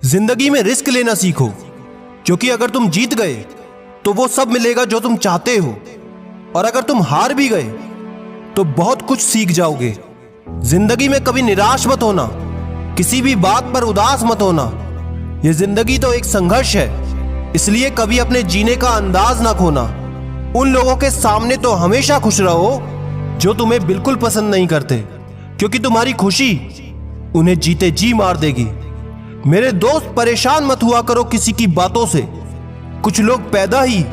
जिंदगी में रिस्क लेना सीखो, क्योंकि अगर तुम जीत गए तो वो सब मिलेगा जो तुम चाहते हो, और अगर तुम हार भी गए तो बहुत कुछ सीख जाओगे। जिंदगी में कभी निराश मत होना, किसी भी बात पर उदास मत होना। ये जिंदगी तो एक संघर्ष है, इसलिए कभी अपने जीने का अंदाज ना खोना। उन लोगों के सामने तो हमेशा खुश रहो जो तुम्हें बिल्कुल पसंद नहीं करते, क्योंकि तुम्हारी खुशी उन्हें जीते जी मार देगी। मेरे दोस्त, परेशान मत हुआ करो किसी की बातों से। कुछ लोग पैदा ही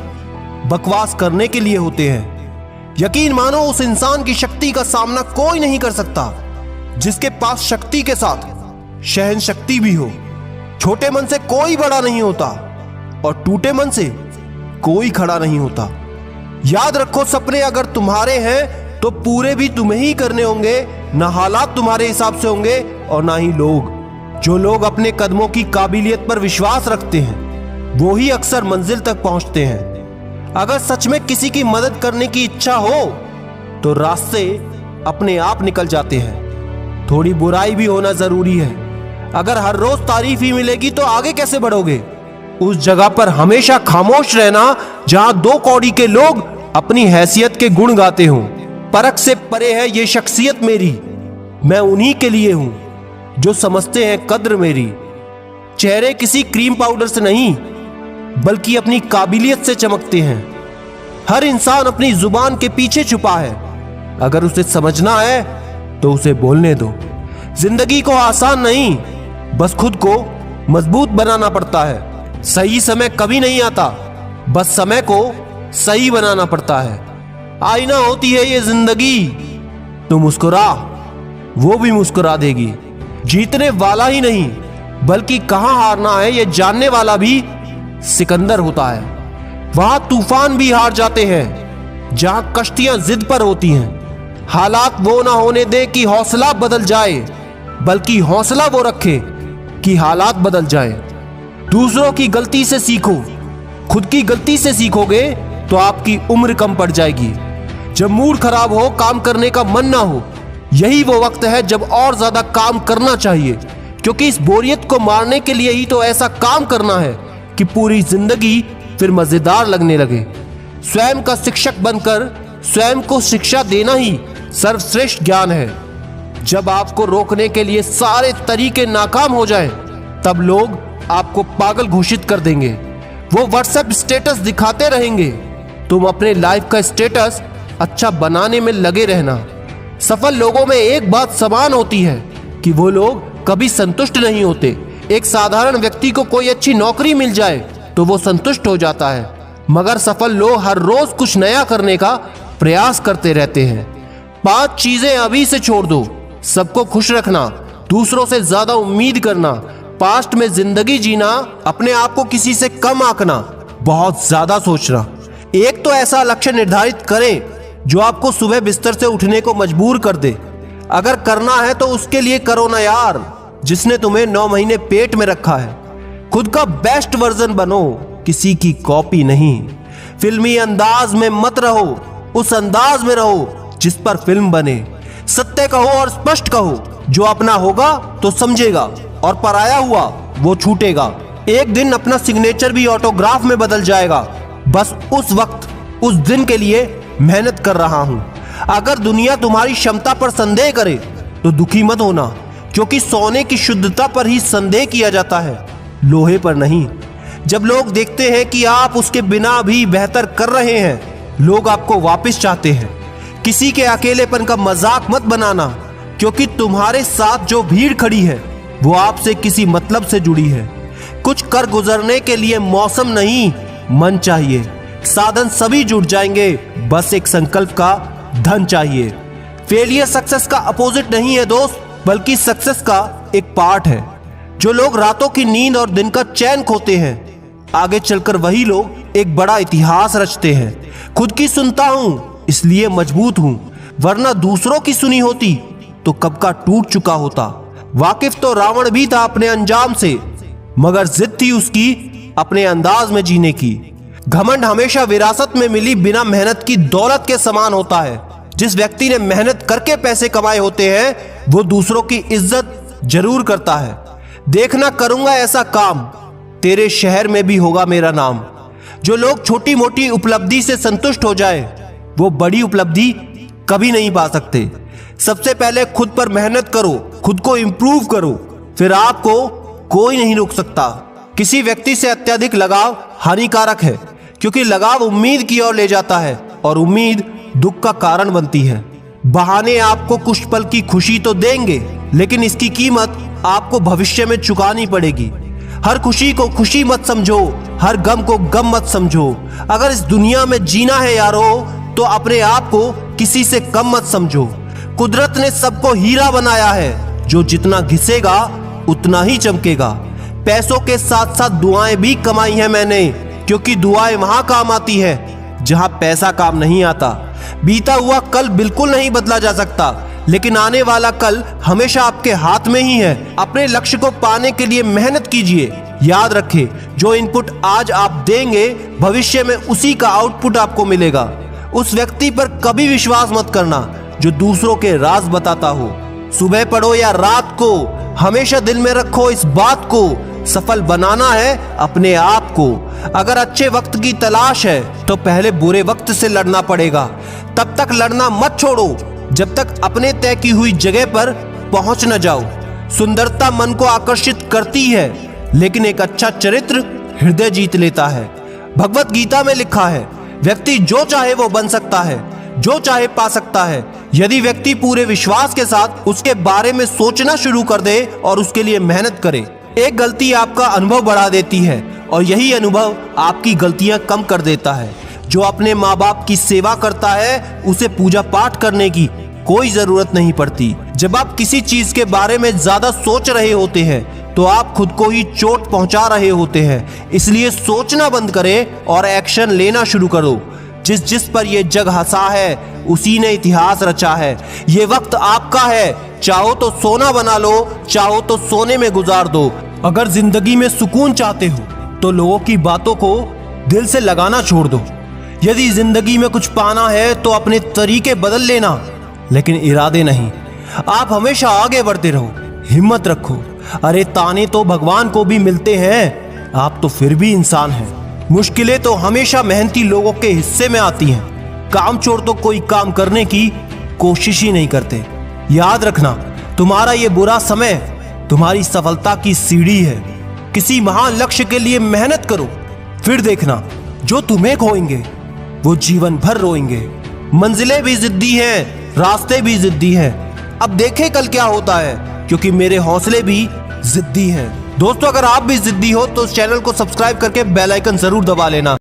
बकवास करने के लिए होते हैं। यकीन मानो, उस इंसान की शक्ति का सामना कोई नहीं कर सकता जिसके पास शक्ति के साथ सहन शक्ति भी हो। छोटे मन से कोई बड़ा नहीं होता और टूटे मन से कोई खड़ा नहीं होता। याद रखो, सपने अगर तुम्हारे हैं तो पूरे भी तुम्हें ही करने होंगे। ना हालात तुम्हारे हिसाब से होंगे और ना ही लोग। जो लोग अपने कदमों की काबिलियत पर विश्वास रखते हैं वो ही अक्सर मंजिल तक पहुंचते हैं। अगर सच में किसी की मदद करने की इच्छा हो तो रास्ते अपने आप निकल जाते हैं। थोड़ी बुराई भी होना जरूरी है। अगर हर रोज तारीफ ही मिलेगी तो आगे कैसे बढ़ोगे? उस जगह पर हमेशा खामोश रहना जहां दो कौड़ी के लोग अपनी हैसियत के गुण गाते हों। परख से परे है ये शख्सियत मेरी, मैं उन्हीं के लिए हूं जो समझते हैं कद्र मेरी। चेहरे किसी क्रीम पाउडर से नहीं बल्कि अपनी काबिलियत से चमकते हैं। हर इंसान अपनी जुबान के पीछे छुपा है, अगर उसे समझना है तो उसे बोलने दो। जिंदगी को आसान नहीं, बस खुद को मजबूत बनाना पड़ता है। सही समय कभी नहीं आता, बस समय को सही बनाना पड़ता है। आईना होती है ये जिंदगी, तो मुस्कुरा, वो भी मुस्कुरा देगी। जीतने वाला ही नहीं बल्कि कहां हारना है ये जानने वाला भी सिकंदर होता है। वहां तूफान भी हार जाते हैं जहां कश्तियां जिद पर होती हैं। हालात वो ना होने दे कि हौसला बदल जाए, बल्कि हौसला वो रखे कि हालात बदल जाए। दूसरों की गलती से सीखो, खुद की गलती से सीखोगे तो आपकी उम्र कम पड़ जाएगी। जब मूड खराब हो, काम करने का मन ना हो, यही वो वक्त है जब और ज्यादा काम करना चाहिए, क्योंकि इस बोरियत को मारने के लिए ही तो ऐसा काम करना है कि पूरी जिंदगी फिर मजेदार लगने लगे। स्वयं का शिक्षक बनकर स्वयं को शिक्षा देना ही सर्वश्रेष्ठ ज्ञान है। जब आपको रोकने के लिए सारे तरीके नाकाम हो जाएं, तब लोग आपको पागल घोषित कर देंगे। वो व्हाट्सएप स्टेटस दिखाते रहेंगे, तुम अपने लाइफ का स्टेटस अच्छा बनाने में लगे रहना। सफल लोगों में एक बात समान होती है कि वो लोग कभी संतुष्ट नहीं होते। एक साधारण व्यक्ति को कोई अच्छी नौकरी मिल जाए तो वो संतुष्ट हो जाता है, मगर सफल लोग हर रोज कुछ नया करने का प्रयास करते रहते हैं। 5 चीजें अभी से छोड़ दो। सबको खुश रखना, दूसरों से ज्यादा उम्मीद करना, पास्ट में जिंदगी जीना, अपने आप को किसी से कम आंकना, बहुत ज्यादा सोचना। एक तो ऐसा लक्ष्य निर्धारित करें जो आपको सुबह बिस्तर से उठने को मजबूर कर दे। अगर करना है तो उसके लिए करो ना यार, जिसने तुम्हें 9 महीने पेट में रखा है। खुद का बेस्ट वर्जन बनो, किसी की कॉपी नहीं। फिल्मी अंदाज में मत रहो, उस अंदाज में रहो जिस पर फिल्म बने। सत्य कहो और स्पष्ट कहो, जो अपना होगा तो समझेगा और पराया हुआ वो छूटेगा। एक दिन अपना सिग्नेचर भी ऑटोग्राफ में बदल जाएगा। बस उस वक्त, उस दिन के लिए मेहनत कर रहा हूं। अगर दुनिया तुम्हारी क्षमता पर संदेह करे तो दुखी मत होना, क्योंकि सोने की शुद्धता पर ही संदेह किया जाता है, लोहे पर नहीं। जब लोग देखते हैं कि आप उसके बिना भी बेहतर कर रहे हैं, लोग आपको वापस चाहते हैं। किसी के अकेलेपन का मजाक मत बनाना, क्योंकि तुम्हारे साथ जो भीड़ खड़ी है वो आपसे किसी मतलब से जुड़ी है। कुछ कर गुजरने के लिए मौसम नहीं, मन चाहिए। साधन सभी जुट जाएंगे, बस एक संकल्प का धन चाहिए। फेलियर सक्सेस का अपोजिट नहीं है दोस्त, बल्कि सक्सेस का एक पार्ट है। जो लोग रातों की नींद और दिन का चैन खोते हैं, आगे चलकर वही लोग एक बड़ा इतिहास रचते हैं। खुद की सुनता हूं इसलिए मजबूत हूं, वरना दूसरों की सुनी होती तो कब का टूट चुका होता। वाकिफ तो रावण भी था अपने अंजाम से, मगर जिद थी उसकी अपने अंदाज में जीने की। घमंड हमेशा विरासत में मिली बिना मेहनत की दौलत के समान होता है। जिस व्यक्ति ने मेहनत करके पैसे कमाए होते हैं वो दूसरों की इज्जत जरूर करता है। देखना करूंगा ऐसा काम, तेरे शहर में भी होगा मेरा नाम। जो लोग छोटी मोटी उपलब्धि से संतुष्ट हो जाए वो बड़ी उपलब्धि कभी नहीं पा सकते। सबसे पहले खुद पर मेहनत करो, खुद को इंप्रूव करो, फिर आपको कोई नहीं रोक सकता। किसी व्यक्ति से अत्यधिक लगाव हानिकारक है, क्योंकि लगाव उम्मीद की ओर ले जाता है और उम्मीद दुख का कारण बनती है। बहाने आपको कुछ पल की खुशी तो देंगे, लेकिन इसकी कीमत आपको भविष्य में चुकानी पड़ेगी। हर खुशी को खुशी मत समझो, हर गम को गम मत समझो। अगर इस दुनिया में जीना है यारो, तो अपने आप को किसी से कम मत समझो। कुदरत ने सबको हीरा बनाया है, जो जितना घिसेगा उतना ही चमकेगा। पैसों के साथ साथ दुआएं भी कमाई हैं मैंने, क्योंकि दुआएं वहां काम आती है जहां पैसा काम नहीं आता। बीता हुआ कल बिल्कुल नहीं बदला जा सकता, लेकिन आने वाला कल हमेशा आपके हाथ में ही है। अपने लक्ष्य को पाने के लिए मेहनत कीजिए। याद रखें, जो इनपुट आज आप देंगे भविष्य में उसी का आउटपुट आपको मिलेगा। उस व्यक्ति पर कभी विश्वास मत करना जो दूसरों के राज बताता हो। सुबह पढ़ो या रात को, हमेशा दिल में रखो इस बात को, सफल बनाना है अपने आप को। अगर अच्छे वक्त की तलाश है तो पहले बुरे वक्त से लड़ना पड़ेगा। तब तक लड़ना मत छोड़ो जब तक अपने तय की हुई जगह पर पहुंच न जाओ। सुंदरता मन को आकर्षित करती है, लेकिन एक अच्छा चरित्र हृदय जीत लेता है। भगवत गीता में लिखा है, व्यक्ति जो चाहे वो बन सकता है, जो चाहे पा सकता है, यदि व्यक्ति पूरे विश्वास के साथ उसके बारे में सोचना शुरू कर दे और उसके लिए मेहनत करे। एक गलती आपका अनुभव बढ़ा देती है और यही अनुभव आपकी गलतियां कम कर देता है। जो अपने माँ बाप की सेवा करता है उसे पूजा पाठ करने की कोई जरूरत नहीं पड़ती। जब आप किसी चीज के बारे में ज्यादा सोच रहे होते हैं तो आप खुद को ही चोट पहुंचा रहे होते हैं। इसलिए सोचना बंद करें और एक्शन लेना शुरू करो। जिस जिस पर यह जग हंसा है उसी ने इतिहास रचा है। ये वक्त आपका है, चाहो तो सोना बना लो, चाहो तो सोने में गुजार दो। अगर जिंदगी में सुकून चाहते हो तो लोगों की बातों को दिल से लगाना छोड़ दो। यदि जिंदगी में कुछ पाना है तो अपने तरीके बदल लेना, लेकिन इरादे नहीं। आप हमेशा आगे बढ़ते रहो, हिम्मत रखो। अरे ताने तो भगवान को भी मिलते हैं, आप तो फिर भी इंसान हैं। मुश्किलें तो हमेशा मेहनती लोगों के हिस्से में आती हैं। कामचोर तो कोई काम करने की कोशिश ही नहीं करते। याद रखना, तुम्हारा ये बुरा समय तुम्हारी सफलता की सीढ़ी है। किसी महान लक्ष्य के लिए मेहनत करो, फिर देखना जो तुम्हें खोएंगे वो जीवन भर रोएंगे। मंजिलें भी जिद्दी हैं, रास्ते भी जिद्दी हैं। अब देखें कल क्या होता है, क्योंकि मेरे हौसले भी जिद्दी हैं। दोस्तों, अगर आप भी जिद्दी हो तो इस चैनल को सब्सक्राइब करके बेल आइकन जरूर दबा लेना।